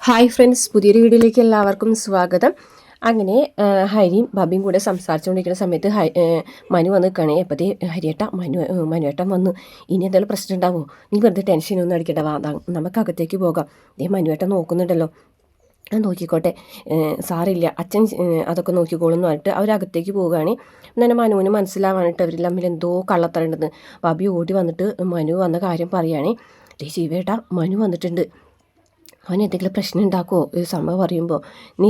Hi friends, പുതിയൊരു വീഡിയോയിലേക്ക് എല്ലാവർക്കും സ്വാഗതം. അങ്ങനെ ഹരിയും ബബിയും കൂടെ സംസാരിച്ചുകൊണ്ടിരിക്കുന്ന സമയത്ത് മനു വന്ന് നിൽക്കുകയാണേ. അപ്പോഴത്തേ ഹരിയേട്ട മനുവേട്ടൻ വന്നു. ഇനി എന്തെങ്കിലും പ്രശ്നം ഉണ്ടാവുമോ? നീ വെറുതെ ടെൻഷനൊന്നും അടിക്കണ്ട, വാ നമുക്ക് അകത്തേക്ക് പോകാം. മനുവേട്ടൻ നോക്കുന്നുണ്ടല്ലോ, നോക്കിക്കോട്ടെ, സാറില്ല, അച്ഛൻ അതൊക്കെ നോക്കിക്കോളും എന്ന് പറഞ്ഞിട്ട് അവരകത്തേക്ക് പോവുകയാണ്. എന്നാൽ മനുവിന് മനസ്സിലാവാനായിട്ട് അവരിൽ തമ്മിൽ എന്തോ കള്ളത്തരണ്ടെന്ന്. ബബി ഓടി വന്നിട്ട് മനു വന്ന കാര്യം പറയുകയാണേ. ശിവേട്ട, മനു വന്നിട്ടുണ്ട്, അവൻ എന്തെങ്കിലും പ്രശ്നം ഉണ്ടാക്കുമോ ഒരു സംഭവം പറയുമ്പോൾ, നീ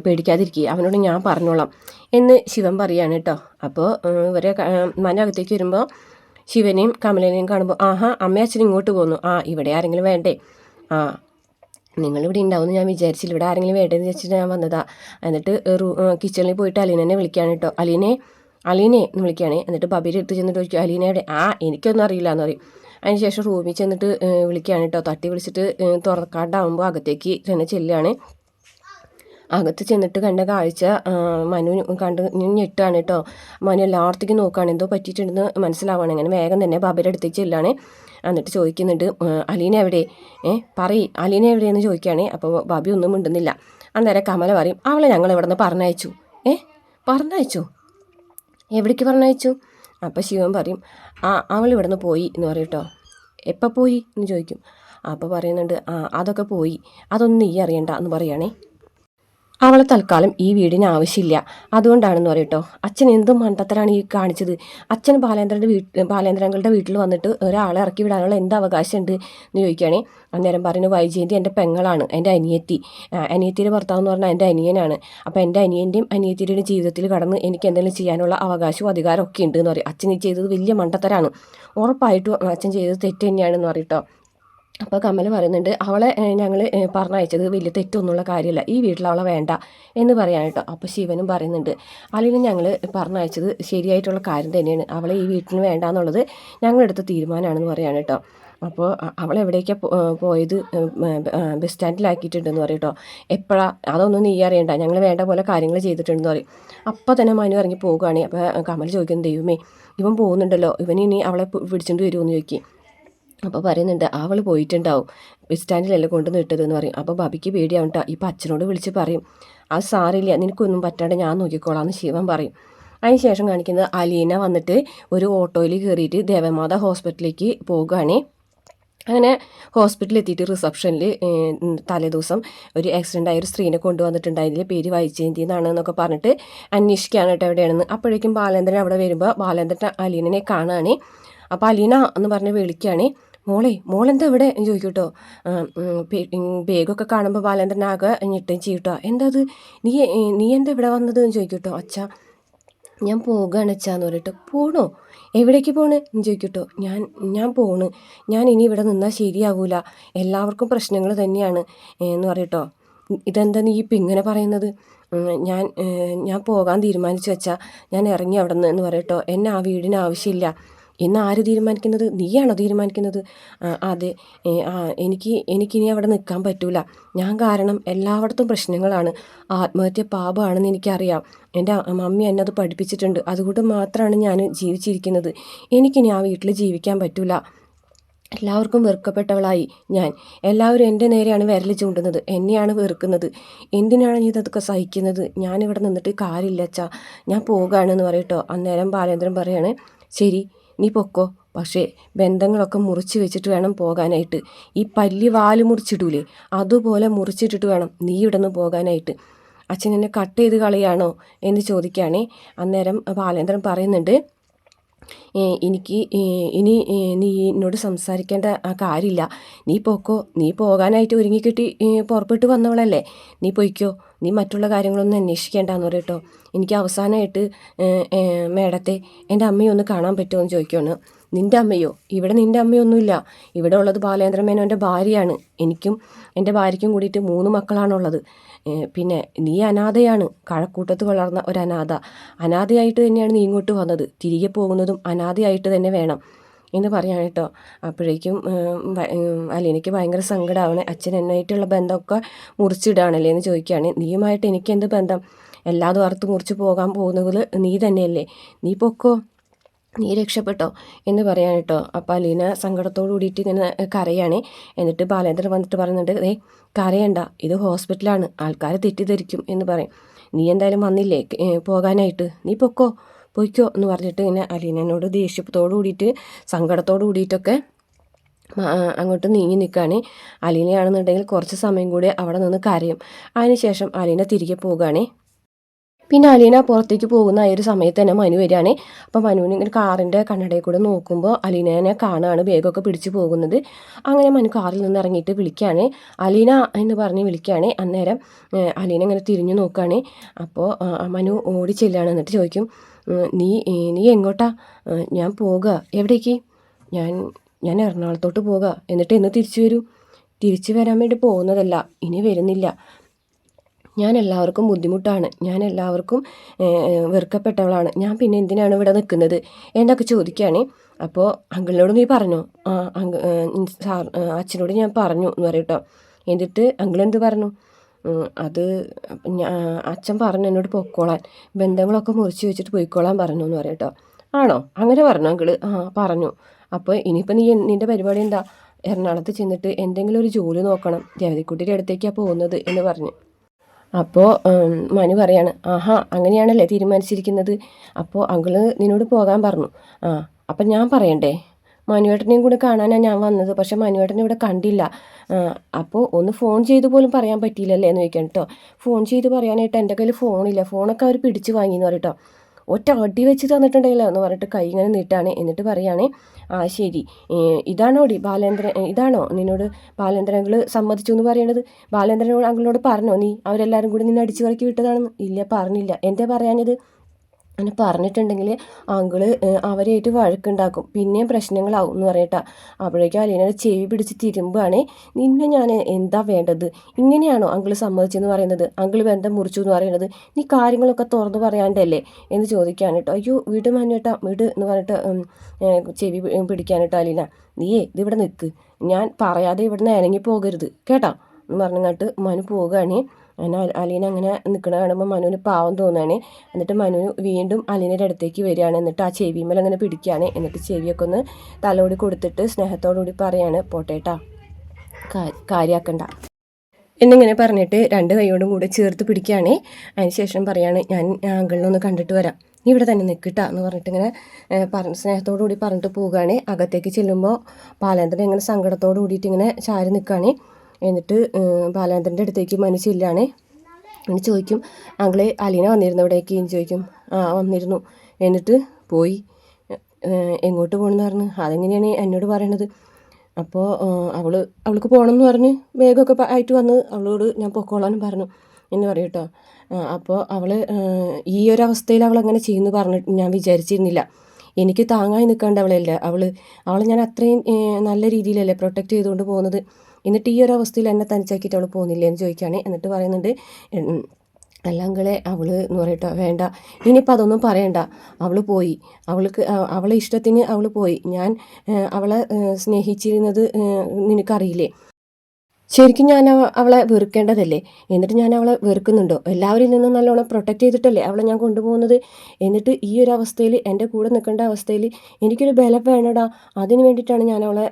പേടിക്കാതിരിക്കുക, അവനോട് ഞാൻ പറഞ്ഞോളാം എന്ന് ശിവൻ പറയുകയാണ് കേട്ടോ. അപ്പോൾ ഇവരെ മനകത്തേക്ക് വരുമ്പോൾ ശിവനെയും കമലനെയും കാണുമ്പോൾ, ആഹാ അമ്മ അച്ഛനും ഇങ്ങോട്ട് പോന്നു, ഇവിടെ ആരെങ്കിലും വേണ്ടേ? നിങ്ങളിവിടെ ഉണ്ടാവുമെന്ന് ഞാൻ വിചാരിച്ചില്ല, ഇവിടെ ആരെങ്കിലും വേണ്ടതെന്ന് വിചാരിച്ചിട്ട് ഞാൻ വന്നതാ. എന്നിട്ട് കിച്ചണിൽ പോയിട്ട് അലീനെ വിളിക്കുകയാണ് കേട്ടോ. അലീനെ എന്ന് വിളിക്കുകയാണേ. എന്നിട്ട് ബബീരെ എടുത്ത് ചെന്നിട്ട് ചോദിക്കും, അലീനയുടെ എനിക്കൊന്നും അറിയില്ല എന്ന് പറയും. അതിനുശേഷം റൂമിൽ ചെന്നിട്ട് വിളിക്കുകയാണ് കേട്ടോ. തട്ടി വിളിച്ചിട്ട് തുറക്കാണ്ടാവുമ്പോൾ അകത്തേക്ക് തന്നെ ചെല്ലുകയാണ്. അകത്ത് ചെന്നിട്ട് കണ്ട കാഴ്ച മനു കണ്ട് ഞെട്ടാണ് കേട്ടോ. മനു എല്ലായിടത്തേക്കും നോക്കുകയാണ്, എന്തോ പറ്റിയിട്ടുണ്ടെന്ന് മനസ്സിലാവുകയാണ്. അങ്ങനെ വേഗം തന്നെ ബാബയുടെ അടുത്തേക്ക് ചെല്ലാണ്. എന്നിട്ട് ചോദിക്കുന്നുണ്ട്, അലീന എവിടെ? അലീന എവിടെയെന്ന് ചോദിക്കുകയാണ്. അപ്പോൾ ബാബി ഒന്നും മിണ്ടുന്നില്ല. അന്നേരം കമല പറയും, അവളെ ഞങ്ങൾ ഇവിടെ നിന്ന് പറഞ്ഞയച്ചു. പറഞ്ഞയച്ചോ? എവിടേക്ക് പറഞ്ഞയച്ചു? അപ്പോൾ ശിവൻ പറയും, അവൾ ഇവിടെ നിന്ന് പോയി എന്ന് പറയും കേട്ടോ. എപ്പോൾ പോയി എന്ന് ചോദിക്കും. അപ്പോൾ പറയുന്നുണ്ട്, അതൊക്കെ പോയി, അതൊന്നും നീ അറിയണ്ട എന്ന് പറയുകയാണേ. അവളെ തൽക്കാലം ഈ വീടിന് ആവശ്യമില്ല, അതുകൊണ്ടാണെന്ന് പറയട്ടോ. അച്ഛൻ എന്ത് മണ്ടത്തരാണ് ഈ കാണിച്ചത്? അച്ഛൻ ബാലേന്ദ്രങ്ങളുടെ വീട്ടിൽ വന്നിട്ട് ഒരാളെ ഇറക്കി വിടാനുള്ള എന്ത് അവകാശമുണ്ട് എന്ന് ചോദിക്കുകയാണേ. അന്നേരം പറയുന്നു, വൈജയന്തി എൻ്റെ പെങ്ങളാണ്, എൻ്റെ അനിയത്തിയുടെ ഭർത്താവ് എന്ന് പറഞ്ഞാൽ എൻ്റെ അനിയനാണ്. അപ്പോൾ എൻ്റെ അനിയൻ്റെയും അനിയത്തിയുടെയും ജീവിതത്തിൽ കടന്ന് എനിക്ക് എന്തെങ്കിലും ചെയ്യാനുള്ള അവകാശവും അധികാരമൊക്കെ ഉണ്ട് എന്ന് പറയും. അച്ഛൻ ഈ ചെയ്തത് വലിയ മണ്ടത്തരാണ്, ഉറപ്പായിട്ടും അച്ഛൻ ചെയ്തത് തെറ്റ് തന്നെയാണെന്ന് പറയട്ടോ. അപ്പോൾ കമൽ പറയുന്നുണ്ട്, അവളെ ഞങ്ങൾ പറഞ്ഞയച്ചത് വലിയ തെറ്റൊന്നുമുള്ള കാര്യമല്ല, ഈ വീട്ടിൽ അവളെ വേണ്ട എന്ന് പറയാൻ കേട്ടോ. അപ്പോൾ ശിവനും പറയുന്നുണ്ട്, അല്ലെങ്കിൽ ഞങ്ങൾ പറഞ്ഞയച്ചത് ശരിയായിട്ടുള്ള കാര്യം തന്നെയാണ്, അവളെ ഈ വീട്ടിൽ വേണ്ട എന്നുള്ളത് ഞങ്ങളെടുത്ത തീരുമാനമാണെന്ന് പറയാൻ കേട്ടോ. അപ്പോൾ അവളെവിടേക്കാണ് പോയത്? ബസ് സ്റ്റാൻഡിലാക്കിയിട്ടുണ്ടെന്ന് പറയും കേട്ടോ. എപ്പോഴാണ്? അതൊന്നും നീ അറിയണ്ട, ഞങ്ങൾ വേണ്ട പോലെ കാര്യങ്ങൾ ചെയ്തിട്ടുണ്ടെന്ന് പറയും. അപ്പോൾ തന്നെ മനു ഇറങ്ങി പോവുകയാണ്. അപ്പോൾ കമൽ ചോദിക്കുന്നു, ദൈവമേ, ഇവൻ പോകുന്നുണ്ടല്ലോ, ഇവനിനി അവളെ പിടിച്ചുകൊണ്ട് വരുമെന്ന് ചോദിക്കും. അപ്പോൾ പറയുന്നുണ്ട്, അവൾ പോയിട്ടുണ്ടാവും, ബസ് സ്റ്റാൻഡിലല്ലേ കൊണ്ടുവന്ന് ഇട്ടതെന്ന് പറയും. അപ്പോൾ ബബിക്ക് പേടിയാവും കേട്ടോ. ഇപ്പോൾ അച്ഛനോട് വിളിച്ച് പറയും, അത് സാറില്ല, നിനക്കൊന്നും പറ്റാണ്ട് ഞാൻ നോക്കിക്കോളാം എന്ന് ശിവൻ പറയും. അതിന് ശേഷം കാണിക്കുന്നത്, അലീന വന്നിട്ട് ഒരു ഓട്ടോയിൽ കയറിയിട്ട് ദേവമാത ഹോസ്പിറ്റലിലേക്ക് പോകുകയാണ്. അങ്ങനെ ഹോസ്പിറ്റലിൽ എത്തിയിട്ട് റിസപ്ഷനിൽ തലേദിവസം ഒരു ആക്സിഡൻ്റ് ആയ ഒരു സ്ത്രീനെ കൊണ്ടുവന്നിട്ടുണ്ടായിരുന്നില്ല, പേര് വൈജയന്തി എന്നാണ് എന്നൊക്കെ പറഞ്ഞിട്ട് അന്വേഷിക്കുകയാണ് കേട്ടോ എവിടെയാണെന്ന്. അപ്പോഴേക്കും ബാലേന്ദ്രൻ അവിടെ വരുമ്പോൾ ബാലേന്ദ്രൻ അലീനനെ കാണുകയാണ്. അപ്പോൾ അലീന എന്ന് പറഞ്ഞ് വിളിക്കുകയാണ്. മോളെന്താ ഇവിടെ എന്ന് ചോദിക്കും കേട്ടോ. ബേഗൊക്കെ കാണുമ്പോൾ ബാലേന്ദ്രൻ ആകെ ഞെട്ടും ചെയ്യട്ടോ. എന്താ അത്, നീ എന്താ ഇവിടെ വന്നത് എന്ന് ചോദിക്കും കേട്ടോ. അച്ഛാ, ഞാൻ പോകുകയാണ് അച്ഛാന്ന് പറയട്ടോ. പോണോ? എവിടേക്ക് പോണ് എന്ന് ചോദിക്കും കേട്ടോ. ഞാൻ പോണ്, ഞാൻ ഇനി ഇവിടെ നിന്നാൽ ശരിയാകൂല, എല്ലാവർക്കും പ്രശ്നങ്ങൾ തന്നെയാണ് എന്ന് പറയട്ടോ. ഇതെന്താ നീ ഇപ്പം ഇങ്ങനെ പറയുന്നത്? ഞാൻ പോകാൻ തീരുമാനിച്ചു വെച്ചാൽ ഞാൻ ഇറങ്ങി അവിടെ നിന്ന് എന്ന് പറയട്ടോ. എന്നെ ആ വീടിന് ആവശ്യമില്ല എന്ന് ആര് തീരുമാനിക്കുന്നത്? നീയാണോ തീരുമാനിക്കുന്നത്? അതെ, എനിക്കിനി അവിടെ നിൽക്കാൻ പറ്റൂല, ഞാൻ കാരണം എല്ലായിടത്തും പ്രശ്നങ്ങളാണ്, ആത്മഹത്യ പാപമാണെന്ന് എനിക്കറിയാം, എൻ്റെ മമ്മി എന്നെ അത് പഠിപ്പിച്ചിട്ടുണ്ട്, അതുകൊണ്ട് മാത്രമാണ് ഞാൻ ജീവിച്ചിരിക്കുന്നത്, എനിക്കിനി ആ വീട്ടിൽ ജീവിക്കാൻ പറ്റൂല, എല്ലാവർക്കും വെറുക്കപ്പെട്ടവളായി ഞാൻ, എല്ലാവരും എൻ്റെ നേരെയാണ് വിരൽ ചൂണ്ടുന്നത്, എന്നെയാണ് വെറുക്കുന്നത്, എന്തിനാണ് നീ ഇതൊക്കെ സഹിക്കുന്നത്? ഞാനിവിടെ നിന്നിട്ട് കാര്യമില്ല അച്ഛാ, ഞാൻ പോകുകയാണെന്ന് പറയട്ടോ. അന്നേരം ബാലേന്ദ്രൻ പറയാണ്, ശരി നീ പൊക്കോ, പക്ഷേ ബന്ധങ്ങളൊക്കെ മുറിച്ച് വെച്ചിട്ട് വേണം പോകാനായിട്ട്, ഈ പല്ലി വാല് മുറിച്ചിടൂലേ അതുപോലെ മുറിച്ചിട്ടിട്ട് വേണം നീ ഇവിടെ നിന്ന് പോകാനായിട്ട്. അച്ഛൻ എന്നെ കട്ട് ചെയ്ത് കളയാണോ എന്ന് ചോദിക്കുകയാണേ. അന്നേരം ബാലേന്ദ്രൻ പറയുന്നുണ്ട്, എനിക്ക് ഇനി നീ എന്നോട് സംസാരിക്കേണ്ട കാര്യമില്ല, നീ പോക്കോ, നീ പോകാനായിട്ട് ഒരുങ്ങിക്കെട്ടി പുറപ്പെട്ട് വന്നവളല്ലേ, നീ പൊയ്ക്കോ, നീ മറ്റുള്ള കാര്യങ്ങളൊന്നും അന്വേഷിക്കേണ്ടെന്ന് പറയട്ടോ. എനിക്ക് അവസാനമായിട്ട് മേഡത്തെ എൻ്റെ അമ്മയൊന്ന് കാണാൻ പറ്റുമോ എന്ന് ചോദിക്കുകയാണ്. നിൻ്റെ അമ്മയോ? ഇവിടെ നിൻ്റെ അമ്മയൊന്നുമില്ല, ഇവിടെ ഉള്ളത് ബാലേന്ദ്ര മേനോൻ്റെ ഭാര്യയാണ്, എനിക്കും എൻ്റെ ഭാര്യയ്ക്കും കൂടിയിട്ട് 3 മക്കളാണുള്ളത്, പിന്നെ നീ അനാഥയാണ്, കഴക്കൂട്ടത്ത് വളർന്ന ഒരു അനാഥയായിട്ട് തന്നെയാണ് നീ ഇങ്ങോട്ട് വന്നത്, തിരികെ പോകുന്നതും അനാഥയായിട്ട് തന്നെ വേണം എന്ന് പറയാൻ കേട്ടോ. അപ്പോഴേക്കും അലീനയ്ക്ക് ഭയങ്കര സങ്കടമാവണേ. അച്ഛൻ എന്നായിട്ടുള്ള ബന്ധമൊക്കെ മുറിച്ചിടുകയാണല്ലേ എന്ന് ചോദിക്കുകയാണ്. നീയുമായിട്ട് എനിക്കെന്ത് ബന്ധം? എല്ലാതും അറുത്ത് മുറിച്ച് പോകാൻ പോകുന്നത് നീ തന്നെയല്ലേ, നീ പൊക്കോ, നീ രക്ഷപ്പെട്ടോ എന്ന് പറയാൻ കേട്ടോ. അപ്പോൾ അലീന സങ്കടത്തോടു കൂടിയിട്ട് ഇങ്ങനെ കരയാണ്. എന്നിട്ട് ബാലേന്ദ്രൻ വന്നിട്ട് പറയുന്നുണ്ട്, കരയണ്ട, ഇത് ഹോസ്പിറ്റലാണ്, ആൾക്കാർ തെറ്റിദ്ധരിക്കും എന്ന് പറയും. നീ എന്തായാലും വന്നില്ലേ പോകാനായിട്ട്, നീ പൊയ്ക്കോ എന്ന് പറഞ്ഞിട്ട് ഇങ്ങനെ അലീനോട് ദേഷ്യത്തോടു കൂടിയിട്ട് സങ്കടത്തോടു കൂടിയിട്ടൊക്കെ അങ്ങോട്ട് നീങ്ങി നിൽക്കുകയാണ്. അലീനയാണെന്നുണ്ടെങ്കിൽ കുറച്ച് സമയം കൂടി അവിടെ നിന്ന് കരയും. അതിനുശേഷം അലീന തിരികെ പോവുകയാണ്. പിന്നെ അലീന പുറത്തേക്ക് പോകുന്ന ആ ഒരു സമയത്ത് തന്നെ മനു വരികയാണ്. അപ്പോൾ മനുവിന് ഇങ്ങനെ കാറിൻ്റെ കണ്ണടയിൽ കൂടെ നോക്കുമ്പോൾ അലീനനെ കാണുകയാണ് ബേഗൊക്കെ പിടിച്ച് പോകുന്നത്. അങ്ങനെ മനു കാറിൽ നിന്ന് ഇറങ്ങിയിട്ട് വിളിക്കുകയാണ്, അലീന എന്ന് പറഞ്ഞ് വിളിക്കുകയാണ്. അന്നേരം അലീന ഇങ്ങനെ തിരിഞ്ഞു നോക്കുകയാണ്. അപ്പോൾ മനു ഓടി ചെല്ലുകയാണ്. എന്നിട്ട് ചോദിക്കും, നീ എങ്ങോട്ടാ? ഞാൻ പോകുക. എവിടേക്ക്? ഞാൻ എറണാകുളത്തോട്ട് പോകുക. എന്നിട്ട് എന്ന് തിരിച്ചു വരൂ? തിരിച്ചു വരാൻ വേണ്ടി പോകുന്നതല്ല, ഇനി വരുന്നില്ല. ഞാൻ എല്ലാവർക്കും ബുദ്ധിമുട്ടാണ്, ഞാൻ എല്ലാവർക്കും വെറുക്കപ്പെട്ടവളാണ്, ഞാൻ പിന്നെ എന്തിനാണ് ഇവിടെ നിൽക്കുന്നത് എന്നൊക്കെ ചോദിക്കുകയാണ്. അപ്പോൾ അങ്കിളിനോട് നീ പറഞ്ഞോ? അച്ഛനോട് ഞാൻ പറഞ്ഞു എന്ന് പറയട്ടോ. എന്നിട്ട് അങ്കിൾ എന്ത് പറഞ്ഞു? അത് അച്ഛൻ പറഞ്ഞു എന്നോട് പൊക്കോളാൻ, ബന്ധങ്ങളൊക്കെ മുറിച്ച് വെച്ചിട്ട് പോയിക്കോളാൻ പറഞ്ഞു എന്ന് പറയട്ടോ. ആണോ, അങ്ങനെ പറഞ്ഞു അങ്കിള്? പറഞ്ഞു. അപ്പോൾ ഇനിയിപ്പോൾ നിൻ്റെ പരിപാടി എന്താ? എറണാകുളത്ത് ചെന്നിട്ട് എന്തെങ്കിലും ഒരു ജോലി നോക്കണം, രവതിക്കുട്ടിയുടെ അടുത്തേക്കാണ് പോകുന്നത് എന്ന് പറഞ്ഞു. അപ്പോൾ മനു പറയാണ്, അങ്ങനെയാണല്ലേ തീരുമാനിച്ചിരിക്കുന്നത്? അപ്പോൾ അങ്കിള് നിന്നോട് പോകാൻ പറഞ്ഞു. അപ്പം ഞാൻ പറയണ്ടേ? മനുവേട്ടനെയും കൂടെ കാണാനാണ് ഞാൻ വന്നത്, പക്ഷെ മനുവേട്ടനെ ഇവിടെ കണ്ടില്ല. അപ്പോൾ ഒന്ന് ഫോൺ ചെയ്ത് പോലും പറയാൻ പറ്റിയില്ലല്ലേ എന്ന് ചോദിക്കാം കേട്ടോ. ഫോൺ ചെയ്ത് പറയാനായിട്ട് എൻ്റെ കയ്യിൽ ഫോണില്ല, ഫോണൊക്കെ അവർ പിടിച്ച് വാങ്ങിയെന്ന് പറയട്ടോ. ഒറ്റ അടി വെച്ച് തന്നിട്ടുണ്ടെങ്കിലോ എന്ന് പറഞ്ഞിട്ട് കൈ ഇങ്ങനെ നീട്ടാണ്. എന്നിട്ട് പറയുകയാണ്, ശരി, ഇതാണോ നിന്നോട് ബാലേന്ദ്രൻ അങ്കിള് സമ്മതിച്ചു എന്ന് പറയണത്? ബാലേന്ദ്രനോട് അങ്കിളിനോട് പറഞ്ഞോ നീ അവരെല്ലാവരും കൂടി നിന്നെ അടിച്ചു കറക്കി വിട്ടതാണെന്ന്? ഇല്ല, പറഞ്ഞില്ല. എന്താ പറയാഞ്ഞത്? അങ്ങനെ പറഞ്ഞിട്ടുണ്ടെങ്കിൽ അങ്കിള് അവരായിട്ട് വഴക്കുണ്ടാക്കും, പിന്നെയും പ്രശ്നങ്ങളാവും എന്ന് പറയട്ടാ. അപ്പോഴേക്കും അലീനയുടെ ചെവി പിടിച്ച് തിരുമ്പുകയാണേ. നിന്നെ ഞാൻ എന്താ വേണ്ടത്? ഇങ്ങനെയാണോ അങ്കിള് സമ്മതിച്ചെന്ന് പറയുന്നത്? അങ്കിള് ബന്ധം മുറിച്ചു എന്ന് പറയുന്നത്? നീ കാര്യങ്ങളൊക്കെ തുറന്ന് പറയാണ്ടല്ലേ എന്ന് ചോദിക്കുകയാണ് കേട്ടോ. അയ്യോ വീട് മാനേട്ടാ, വീട് എന്ന് പറഞ്ഞിട്ട് ചെവി പിടിക്കാനിട്ടോ അലീന. നീയേ ഇതിവിടെ നിൽക്ക്, ഞാൻ പറയാതെ ഇവിടുന്ന് ഇറങ്ങി പോകരുത് കേട്ടോ എന്ന് പറഞ്ഞിട്ട് മനു പോവുകയാണ്. അങ്ങനെ അലീന അങ്ങനെ നിൽക്കണ കാണുമ്പോൾ മനുവിന് പാവം തോന്നുകയാണ്. എന്നിട്ട് മനുവിന് വീണ്ടും അലീനയുടെ അടുത്തേക്ക് വരികയാണ്. എന്നിട്ട് ആ ചെവിമേൽ അങ്ങനെ പിടിക്കുകയാണ്. എന്നിട്ട് ചെവിയൊക്കെ ഒന്ന് തലോടി കൊടുത്തിട്ട് സ്നേഹത്തോടുകൂടി പറയാണ്, പോട്ടേട്ടാ, കാര്യമാക്കണ്ട എന്നിങ്ങനെ പറഞ്ഞിട്ട് രണ്ട് കൈയോടും കൂടെ ചേർത്ത് പിടിക്കുകയാണ്. അതിനുശേഷം പറയാണ്, ഞാൻ അങ്കിളിനൊന്ന് കണ്ടിട്ട് വരാം, നീ ഇവിടെ തന്നെ നിൽക്കിട്ടാ എന്ന് പറഞ്ഞിട്ട് ഇങ്ങനെ സ്നേഹത്തോടു കൂടി പറഞ്ഞിട്ട് പോവുകയാണ്. അകത്തേക്ക് ചെല്ലുമ്പോൾ ബാലേന്ദ്രൻ ഇങ്ങനെ സങ്കടത്തോടു കൂടിയിട്ട് ഇങ്ങനെ ചാരി നിൽക്കുകയാണ്. എന്നിട്ട് ബാലേന്ദ്രൻ്റെ അടുത്തേക്ക് മനു ചെല്ലാണ്. എന്ന് ചോദിക്കും, അങ്കിളെ അലീന വന്നിരുന്നു ഇവിടേക്ക് എന്ന് ചോദിക്കും. വന്നിരുന്നു. എന്നിട്ട് പോയി. എങ്ങോട്ട് പോകണമെന്ന് പറഞ്ഞു? അതെങ്ങനെയാണ് എന്നോട് പറയണത്? അപ്പോൾ അവൾക്ക് പോകണമെന്ന് പറഞ്ഞ് വേഗമൊക്കെ ആയിട്ട് വന്ന് അവളോട് ഞാൻ പൊക്കോളാനും പറഞ്ഞു എന്ന് പറയും കേട്ടോ. അപ്പോൾ അവൾ ഈ ഒരു അവസ്ഥയിൽ അവളങ്ങനെ ചെയ്യുമെന്ന് പറഞ്ഞിട്ട് ഞാൻ വിചാരിച്ചിരുന്നില്ല. എനിക്ക് താങ്ങായി നിൽക്കാണ്ട് അവളെ ഞാൻ അത്രയും നല്ല രീതിയിലല്ലേ പ്രൊട്ടക്റ്റ് ചെയ്തുകൊണ്ട് പോകുന്നത്. എന്നിട്ട് ഈ ഒരു അവസ്ഥയിൽ എന്നെ തനിച്ചാക്കിയിട്ട് അവൾ പോകുന്നില്ലേ എന്ന് ചോദിക്കുകയാണ്. എന്നിട്ട് പറയുന്നുണ്ട്, അല്ലങ്കളെ അവൾ എന്ന് പറയട്ടോ, വേണ്ട ഇനിയിപ്പോൾ അതൊന്നും പറയണ്ട, അവൾ പോയി, അവളെ ഇഷ്ടത്തിന് അവൾ പോയി. ഞാൻ അവളെ സ്നേഹിച്ചിരുന്നത് നിനക്കറിയില്ലേ? ശരിക്കും ഞാൻ അവളെ വെറുക്കേണ്ടതല്ലേ? എന്നിട്ട് ഞാൻ അവളെ വെറുക്കുന്നുണ്ടോ? എല്ലാവരിൽ നിന്നും നല്ലോണം പ്രൊട്ടക്റ്റ് ചെയ്തിട്ടല്ലേ അവളെ ഞാൻ കൊണ്ടുപോകുന്നത്. എന്നിട്ട് ഈ ഒരു അവസ്ഥയിൽ എൻ്റെ കൂടെ നിൽക്കേണ്ട അവസ്ഥയിൽ എനിക്കൊരു ബലം വേണടാ, അതിന് വേണ്ടിയിട്ടാണ് ഞാൻ അവളെ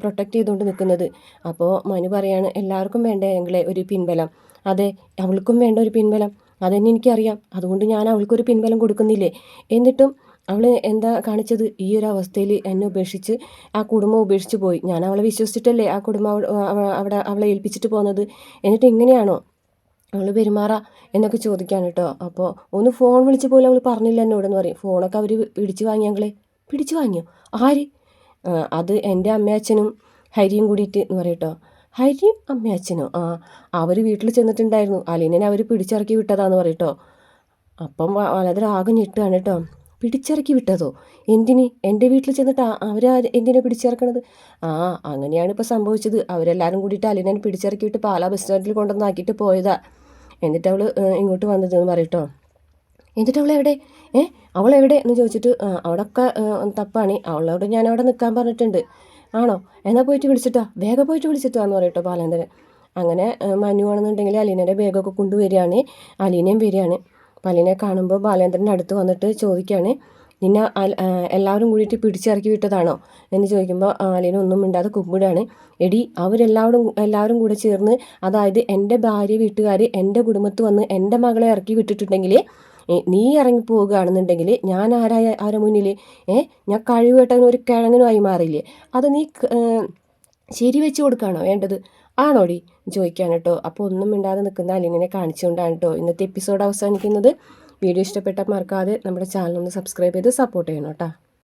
പ്രൊട്ടക്റ്റ് ചെയ്തുകൊണ്ട് നിൽക്കുന്നത്. അപ്പോൾ മനു പറയാണ്, എല്ലാവർക്കും വേണ്ടേ എങ്കിലേ ഒരു പിൻബലം? അതെ, അവൾക്കും വേണ്ട ഒരു പിൻബലം, അതെന്നെ എനിക്കറിയാം. അതുകൊണ്ട് ഞാൻ അവൾക്കൊരു പിൻബലം കൊടുക്കുന്നില്ലേ? എന്നിട്ടും അവൾ എന്താ കാണിച്ചത്? ഈ ഒരു അവസ്ഥയിൽ എന്നെ ഉപേക്ഷിച്ച് ആ കുടുംബം ഉപേക്ഷിച്ച് പോയി. ഞാൻ അവളെ വിശ്വസിച്ചിട്ടല്ലേ ആ കുടുംബം അവിടെ അവളെ ഏൽപ്പിച്ചിട്ട് പോകുന്നത്. എന്നിട്ട് എങ്ങനെയാണോ അവൾ പെരുമാറാ എന്നൊക്കെ ചോദിക്കാൻ കേട്ടോ. അപ്പോൾ ഒന്ന് ഫോൺ വിളിച്ച് പോലും അവൾ പറഞ്ഞില്ല എന്നോടെന്ന് പറയും. ഫോണൊക്കെ അവർ പിടിച്ചു വാങ്ങി. ഞങ്ങളെ പിടിച്ചു വാങ്ങിയോ? ആര്? അത് എൻ്റെ അമ്മയച്ഛനും ഹരിയും കൂടിയിട്ട് എന്ന് പറയും കേട്ടോ. ഹരിയും അമ്മയച്ഛനോ? അവർ വീട്ടിൽ ചെന്നിട്ടുണ്ടായിരുന്നു, അലീനനെ അവർ പിടിച്ചിറക്കി വിട്ടതാന്ന് പറയും കേട്ടോ. അപ്പം വളരെ ആകെ ഞെട്ടുകയാണ് കേട്ടോ. പിടിച്ചിറക്കി വിട്ടതോ? എന്തിന്? എൻ്റെ വീട്ടിൽ ചെന്നിട്ട് എന്തിനാ പിടിച്ചിറക്കണത്? അങ്ങനെയാണ് ഇപ്പോൾ സംഭവിച്ചത്. അവരെല്ലാവരും കൂടിയിട്ട് അലീനനെ പിടിച്ചിറക്കി വിട്ട് പാലാ ബസ് സ്റ്റാൻഡിൽ കൊണ്ടുവന്നാക്കിയിട്ട് പോയതാ. എന്നിട്ട് അവൾ ഇങ്ങോട്ട് വന്നതെന്ന് പറയട്ടോ. എന്നിട്ട് അവളെവിടെ? അവളെവിടെ എന്ന് ചോദിച്ചിട്ട് അവിടെയൊക്കെ തപ്പാണ്. അവളോട് ഞാൻ അവിടെ നിൽക്കാൻ പറഞ്ഞിട്ടുണ്ട്. ആണോ? എന്നാൽ പോയിട്ട് വിളിച്ചിട്ടാ, വേഗം പോയിട്ട് വിളിച്ചിട്ടാന്ന് പറയട്ടോ ബാലേന്ദ്രൻ. അങ്ങനെ മനു ആണെന്നുണ്ടെങ്കിൽ അലീനയുടെ ബാഗൊക്കെ കൊണ്ടുവരികയാണ്. അലീനയും വരികയാണ്. അലീനയെ കാണുമ്പോൾ ബാലേന്ദ്രൻ്റെ അടുത്ത് വന്നിട്ട് ചോദിക്കുകയാണ്, നിന്നെ എല്ലാവരും കൂടിയിട്ട് പിടിച്ചിറക്കി വിട്ടതാണോ എന്ന് ചോദിക്കുമ്പോൾ അലീന ഒന്നും മിണ്ടാതെ കുമ്പിടാണ്. എടി എല്ലാവരും കൂടെ ചേർന്ന്, അതായത് എൻ്റെ ഭാര്യ വീട്ടുകാർ എൻ്റെ കുടുംബത്ത് വന്ന് എൻ്റെ മകളെ ഇറക്കി വിട്ടിട്ടുണ്ടെങ്കിൽ നീ ഇറങ്ങി പോവുകയാണെന്നുണ്ടെങ്കിൽ ഞാൻ ആരെ മുന്നിൽ ഞാൻ കഴിവേട്ടൻ ഒരു കിഴങ്ങനുമായി മാറില്ലേ? അത് നീ ശരി വെച്ച് കൊടുക്കുകയാണോ വേണ്ടത്? ആണോടി ചോദിക്കുകയാണ് കേട്ടോ. അപ്പോൾ ഒന്നും മിണ്ടാതെ നിൽക്കുന്ന അലീനയെ കാണിച്ചുകൊണ്ടാണ് കേട്ടോ ഇന്നത്തെ എപ്പിസോഡ് അവസാനിക്കുന്നത്. വീഡിയോ ഇഷ്ടപ്പെട്ടാൽ മറക്കാതെ നമ്മുടെ ചാനൽ ഒന്ന് സബ്സ്ക്രൈബ് ചെയ്ത് സപ്പോർട്ട് ചെയ്യണം കേട്ടോ.